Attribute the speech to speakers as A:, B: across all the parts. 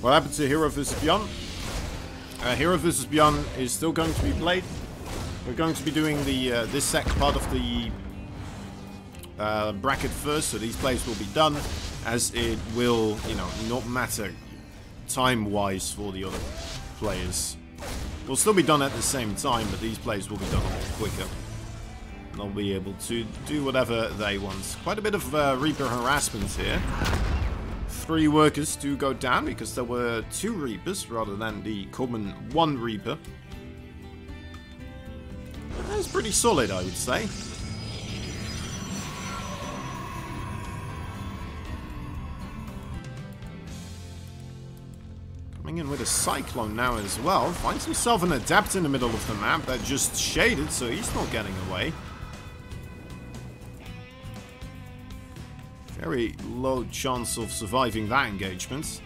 A: What happened to Hero vs. Beyond? Hero vs. Beyond is still going to be played. We're going to be doing the this second part of the bracket first, so these plays will be done, as it will, you know, not matter time-wise for the other players. Will still be done at the same time, but these plays will be done a lot quicker. They'll be able to do whatever they want. Quite a bit of Reaper harassment here. 3 workers do go down because there were 2 Reapers rather than the common 1 Reaper. That's pretty solid, I would say. Coming in with a Cyclone now as well. Finds himself an Adept in the middle of the map that just shaded, so he's not getting away. Very low chance of surviving that engagement.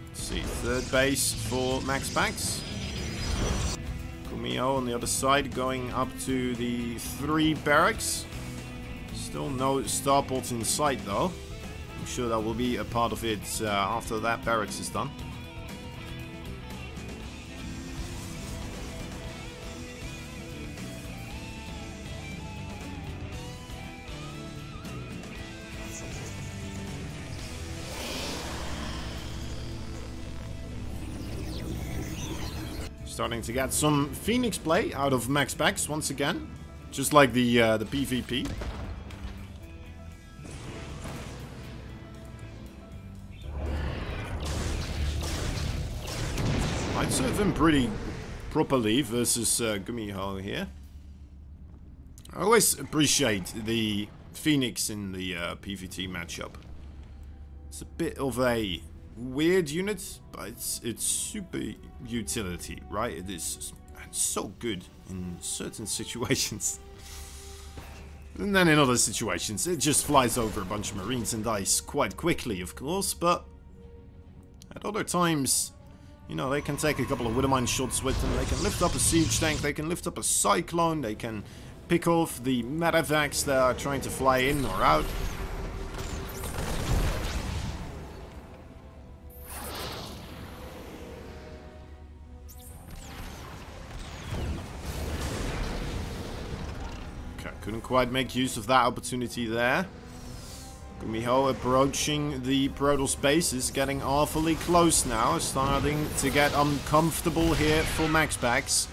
A: Let's see, 3rd base for MAXPAX. GUMIHO on the other side going up to the 3 barracks. Still no starport in sight though. I'm sure that will be a part of it after that barracks is done. Starting to get some Phoenix play out of MAXPAX once again, just like the PvP. I'd serve him pretty properly versus GUMIHO here. I always appreciate the Phoenix in the PvT matchup. It's a bit of a weird unit, but it's super utility, right? It is so good in certain situations. And then in other situations, it just flies over a bunch of Marines and dies quite quickly, of course, but at other times, you know, they can take a couple of Widowmine shots with them, they can lift up a siege tank, they can lift up a Cyclone, they can pick off the medevacs that are trying to fly in or out. Couldn't quite make use of that opportunity there. GUMIHO approaching the Protoss spaces, getting awfully close now. Starting to get uncomfortable here for MAXPAX.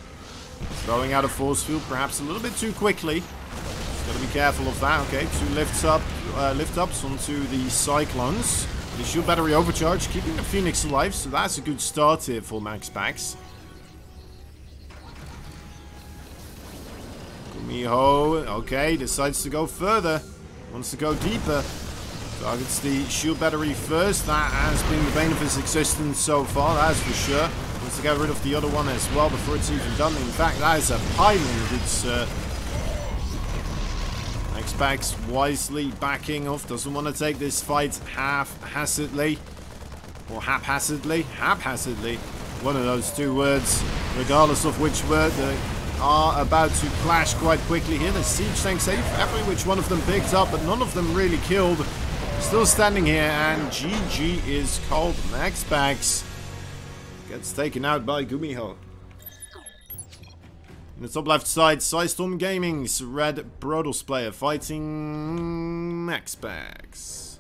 A: Throwing out a force field perhaps a little bit too quickly. Just gotta be careful of that. Okay, 2 lift-ups onto the Cyclones. The shield battery overcharge, keeping the Phoenix alive, so that's a good start here for MAXPAX. GUMIHO, okay, decides to go further. Wants to go deeper. Targets the shield battery first. That has been the bane of his existence so far, that's for sure. Wants to get rid of the other one as well before it's even done. In fact, that is a pylon. It's MAXPAX wisely backing off. Doesn't want to take this fight haphazardly. Or haphazardly? Haphazardly. One of those 2 words. Regardless of which word they are about to clash quite quickly here. The siege tank safe. Every which one of them picked up, but none of them really killed. Still standing here, and GG is called. MAXPAX gets taken out by GUMIHO. In the top left side, Storm Gaming's red Protoss player fighting MAXPAX.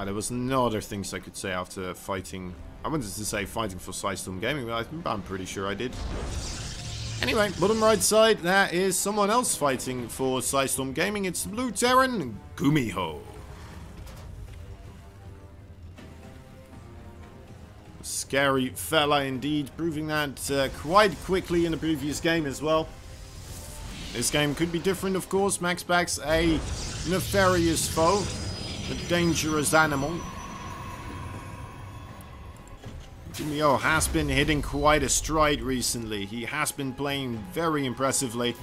A: There was no other things I could say after fighting. I wanted to say fighting for Storm Gaming, but I'm pretty sure I did. Anyway, bottom right side, there is someone else fighting for Storm Gaming. It's the Blue Terran, GUMIHO. Scary fella indeed, proving that quite quickly in the previous game as well. This game could be different, of course. MAXPAX, a nefarious foe, a dangerous animal. GUMIHO has been hitting quite a stride recently. He has been playing very impressively.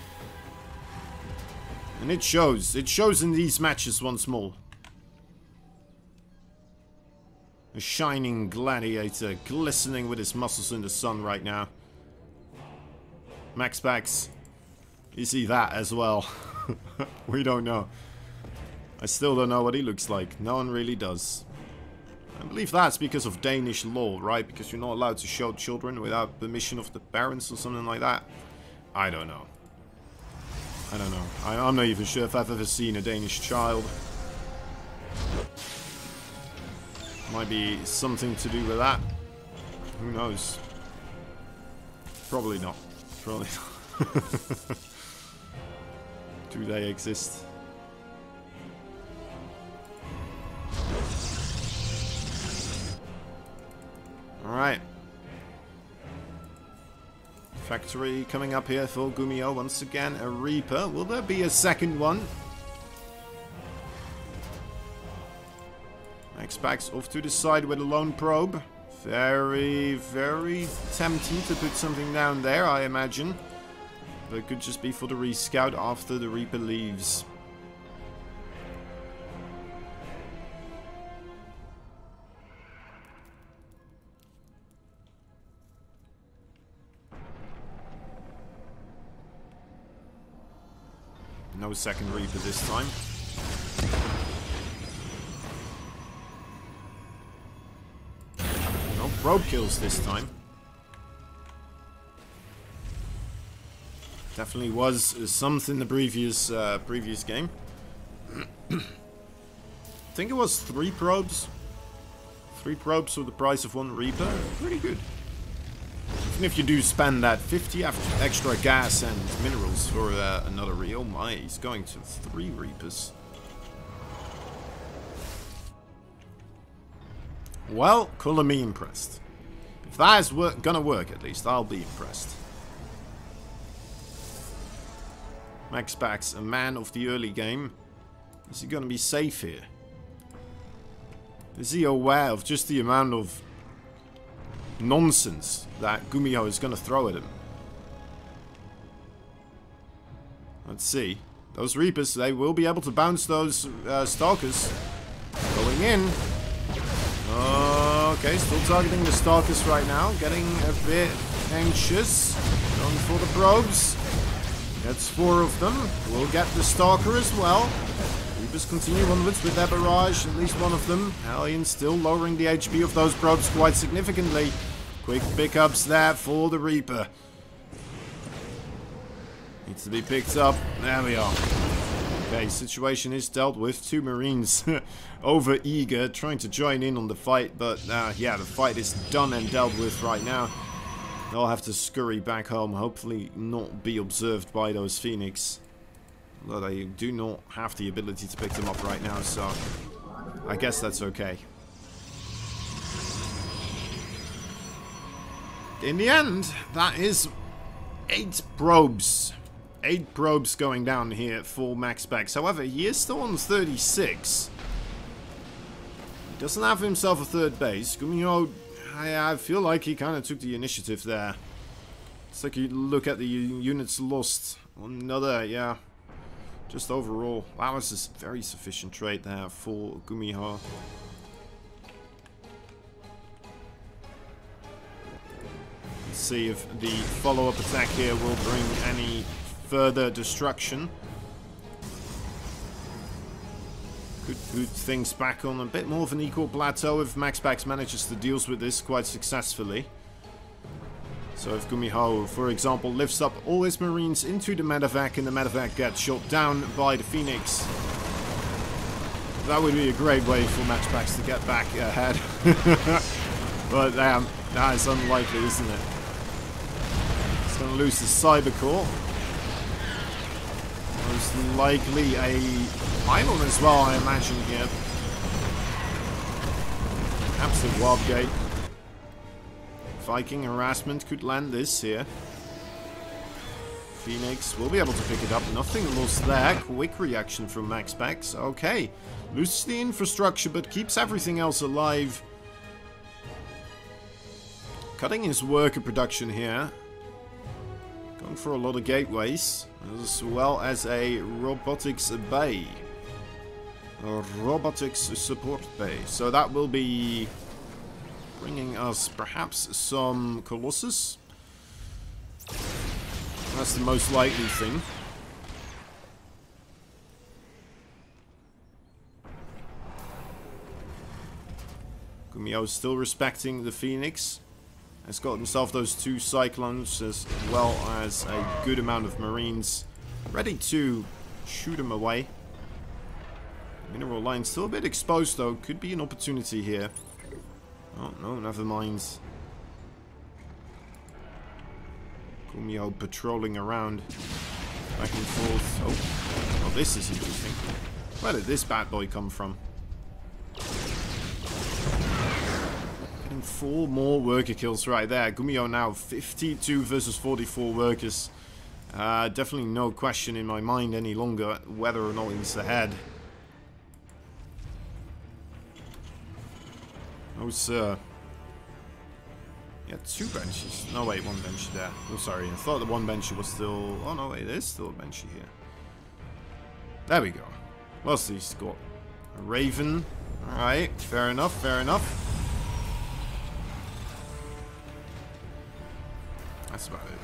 A: And it shows. It shows in these matches once more. A shining gladiator, glistening with his muscles in the sun right now. MAXPAX Is he that as well? We don't know. I still don't know what he looks like. No one really does. I believe that's because of Danish law, right? Because you're not allowed to show children without permission of the parents or something like that. I don't know. I don't know. I'm not even sure if I've ever seen a Danish child. Might be something to do with that. Who knows? Probably not. Probably not. Do they exist? Alright. Factory coming up here for GUMIHO once again. A Reaper. Will there be a second one? MAXPAX off to the side with a lone probe. Very, very tempting to put something down there, I imagine. But it could just be for the rescout after the Reaper leaves. No second Reaper this time. No probe kills this time. Definitely was something the previous game. I think it was 3 probes. 3 probes for the price of 1 Reaper. Pretty good. Even if you do spend that 50 extra gas and minerals for another Rio, my, he's going to 3 Reapers. Well, colour me impressed. If that is gonna work, at least, I'll be impressed. MAXPAX, a man of the early game. Is he gonna be safe here? Is he aware of just the amount of nonsense that GUMIHO is gonna throw at him? Let's see. Those Reapers, they will be able to bounce those Stalkers. Going in. Okay, still targeting the Stalkers right now. Getting a bit anxious. Going for the probes. Gets 4 of them. We'll get the Stalker as well. Reapers continue onwards with their barrage. At least one of them. Hellion still lowering the HP of those probes quite significantly. Quick pickups there for the Reaper. Needs to be picked up. There we are. Okay, situation is dealt with. 2 Marines over eager, trying to join in on the fight. But yeah, the fight is done and dealt with right now. They'll have to scurry back home, hopefully not be observed by those Phoenix. Although they do not have the ability to pick them up right now, so I guess that's okay. In the end, that is 8 probes. 8 probes going down here for MAXPAX. However, he is still on 36. He doesn't have himself a 3rd base. GUMIHO, I feel like he kind of took the initiative there. Let's take a look at the units lost. Another, yeah. Just overall, that was a very sufficient trade there for GUMIHO. Let's see if the follow-up attack here will bring any further destruction. Could put things back on a bit more of an equal plateau if MAXPAX manages to deal with this quite successfully. So if GUMIHO, for example, lifts up all his Marines into the medevac and the medevac gets shot down by the Phoenix, that would be a great way for MAXPAX to get back ahead. But that is unlikely, isn't it? It's going to lose the Cyber Core. Most likely a pylon as well, I imagine here. Perhaps the Warp Gate. Viking harassment could land this here. Phoenix will be able to pick it up. Nothing lost there. Quick reaction from MAXPAX. Okay. Loses the infrastructure but keeps everything else alive. Cutting his worker production here. Going for a lot of gateways. As well as a robotics bay. A robotics support bay. So that will be bringing us perhaps some Colossus. That's the most likely thing. GUMIHO still respecting the Phoenix. Has got himself those 2 Cyclones as well as a good amount of Marines ready to shoot him away. Mineral line still a bit exposed though. Could be an opportunity here. Oh no, never mind. GUMIHO patrolling around. Back and forth. Oh, well, this is interesting. Where did this bad boy come from? Getting 4 more worker kills right there. GUMIHO now 52 versus 44 workers. Definitely no question in my mind any longer whether or not he's ahead. Those, yeah, 2 benches. No, wait, 1 bench there. Oh, sorry. I thought the 1 bench was still... Oh, no, wait, there's still a bench here. There we go. What's he's got? A Raven. Alright, fair enough, fair enough. That's about it.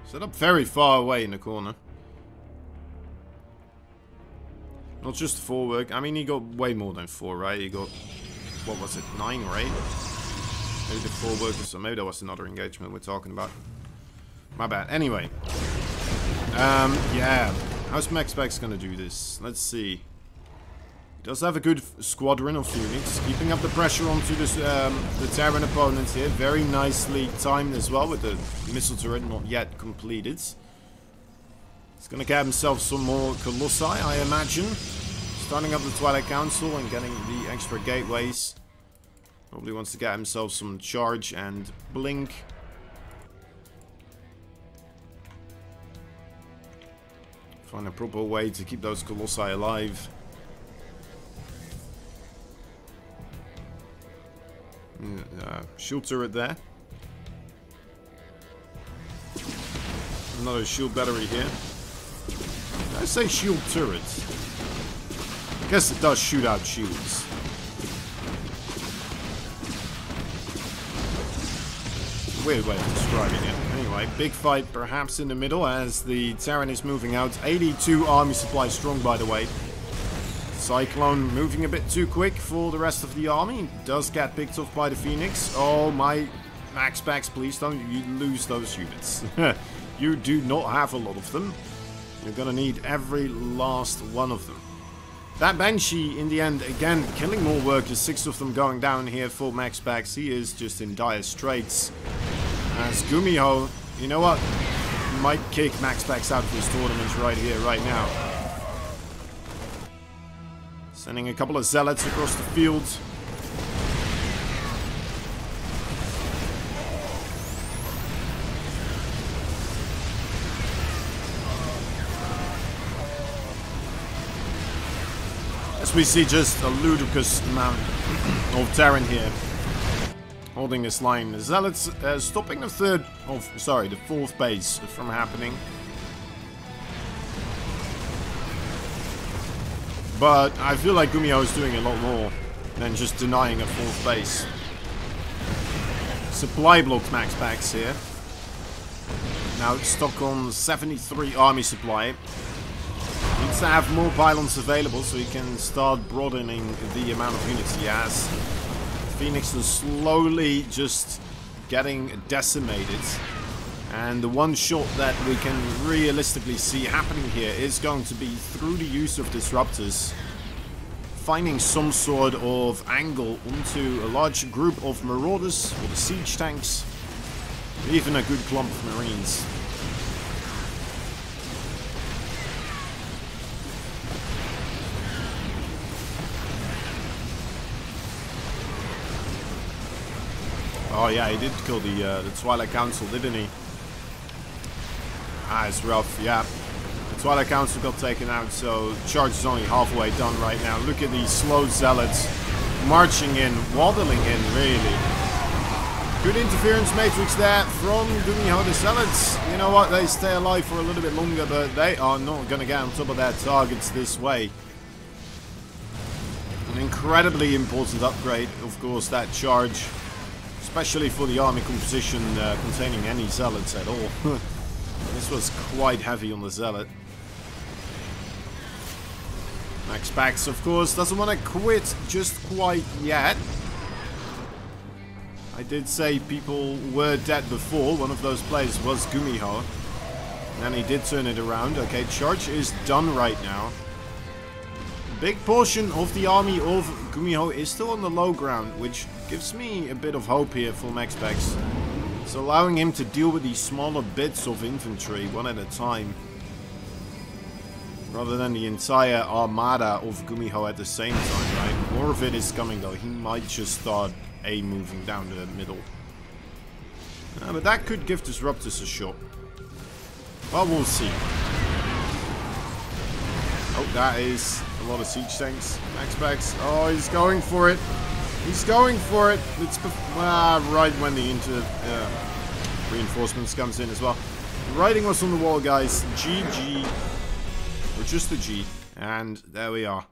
A: Set up very far away in the corner. Not just 4 work. I mean, he got way more than 4, right? He got, what was it, 9 or 8? Maybe the 4 workers, so maybe that was another engagement we're talking about. My bad. Anyway. Yeah. How's MAXPAX gonna do this? Let's see. He does have a good squadron of Phoenix, keeping up the pressure onto this, the Terran opponents here. Very nicely timed as well with the missile turret not yet completed. He's gonna get himself some more Colossi, I imagine. Starting up the Twilight Council and getting the extra gateways. Probably wants to get himself some charge and blink. Find a proper way to keep those Colossi alive. Shield turret there. Another shield battery here. Did I say shield turret? I guess it does shoot out shields. Weird way of describing it. Anyway, big fight perhaps in the middle as the Terran is moving out. 82 army supply strong, by the way. Cyclone moving a bit too quick for the rest of the army. Does get picked off by the Phoenix. Oh my MAXPAX, please don't you lose those units. You do not have a lot of them. You're gonna need every last one of them. That Banshee, in the end, again, killing more workers. 6 of them going down here for MAXPAX. He is just in dire straits. As GUMIHO, you know what? Might kick MAXPAX out of this tournament right here, right now. Sending a couple of zealots across the field. As we see just a ludicrous amount of Terran here. Holding this line. The zealots stopping the the 4th base from happening. But I feel like GUMIHO is doing a lot more than just denying a 4th base. Supply blocked MAXPAX here. Now it's stuck on 73 army supply. Needs to have more pylons available so he can start broadening the amount of units he has. Phoenix is slowly just getting decimated. And the one shot that we can realistically see happening here is going to be through the use of disruptors. Finding some sort of angle onto a large group of marauders or the siege tanks. Even a good clump of marines. Oh yeah, he did kill the Twilight Council, didn't he? Ah, it's rough, yeah. The Twilight Council got taken out, so charge is only halfway done right now. Look at these slow zealots marching in, waddling in, really. Good interference matrix there from GUMIHO. The zealots, you know what, they stay alive for a little bit longer, but they are not going to get on top of their targets this way. An incredibly important upgrade, of course, that charge. Especially for the army composition containing any zealots at all. This was quite heavy on the Zealot. MAXPAX, of course, doesn't want to quit just quite yet. I did say people were dead before. One of those players was GUMIHO. And then he did turn it around. Okay, charge is done right now. A big portion of the army of GUMIHO is still on the low ground, which gives me a bit of hope here for MAXPAX. It's allowing him to deal with these smaller bits of infantry, one at a time. Rather than the entire armada of GUMIHO at the same time, right? More of it is coming though. He might just start moving down the middle. But that could give Disruptors a shot. Well, we'll see. Oh, that is a lot of siege tanks. MAXPAX. Oh, he's going for it. He's going for it. It's right when the reinforcements comes in as well. The writing was on the wall, guys. GG. Or just a G. And there we are.